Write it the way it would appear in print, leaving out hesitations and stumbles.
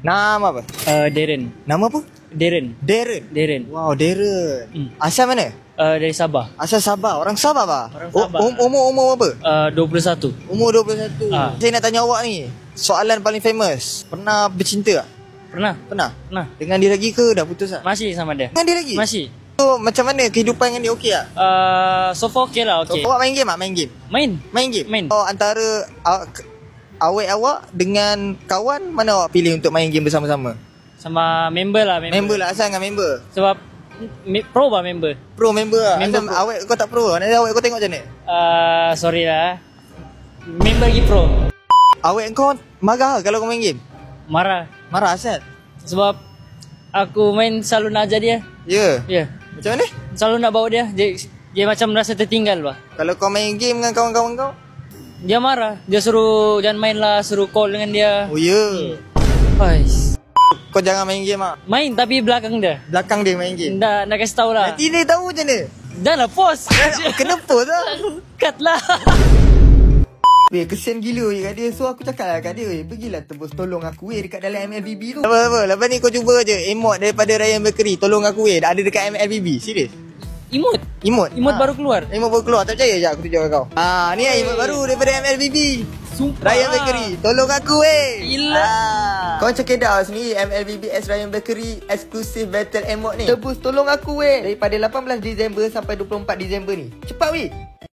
Nama apa? Darren. Nama apa? Darren. Darren. Wow, Darren. Asal mana? Dari Sabah. Asal Sabah. Orang Sabah bah? Orang Sabah. Umur apa? 21. Umur 21. Saya nak tanya awak ni, soalan paling famous. Pernah bercinta tak? Pernah. Pernah? Pernah. Dengan dia lagi ke dah putus tak? Masih sama dia. Dengan dia lagi? Masih. So, macam mana kehidupan dengan dia okey tak? So far okay lah, okay. So, awak main game tak? Main game? Main game? Main. Oh, antara awak dengan kawan, mana awak pilih untuk main game bersama-sama? Sama member lah. Member lah, asal dengan member? Sebab pro lah member. Pro member lah. Member Asal pro. awak kau tak pro? Nanti awak kau tengok macam mana? Sorry lah. Member lagi pro. Awak kau marah kalau kau main game? Marah. Marah asal? Sebab aku main selalu nak ajar dia. Ya? Ya. Macam mana? Selalu nak bawa dia. Dia macam merasa tertinggal bah. Kalau kau main game dengan kawan-kawan kau? Dia marah. Dia suruh jangan main lah. Suruh call dengan dia. Oh ya? Ais. Kau jangan main game lah. Main tapi belakang dia. Belakang dia main game. Nak kasih tahu lah. Nanti dia tahu macam mana? Dah lah pause. Kenapa tak? Cut lah. Weh, kesian gila weh kat dia. So aku cakap lah kat dia, weh, pergilah tebus tolong aku weh dekat dalam MLBB tu. Apa-apa, lepas ni kau cuba je emote daripada Ryan Bakery. Tolong aku weh, ada dekat MLBB. Serius? Emote baru keluar. Emote baru keluar, tak percaya je aku tunjuk kau. Ni emote baru daripada MLBB. Sumpah. Ryan Bakery, tolong aku weh. Gila. Kau check it out sendiri, MLBB X Ryan Bakery Exclusive Battle Emote ni. Tebus tolong aku weh. Daripada 18 Disember sampai 24 Disember ni. Cepat weh.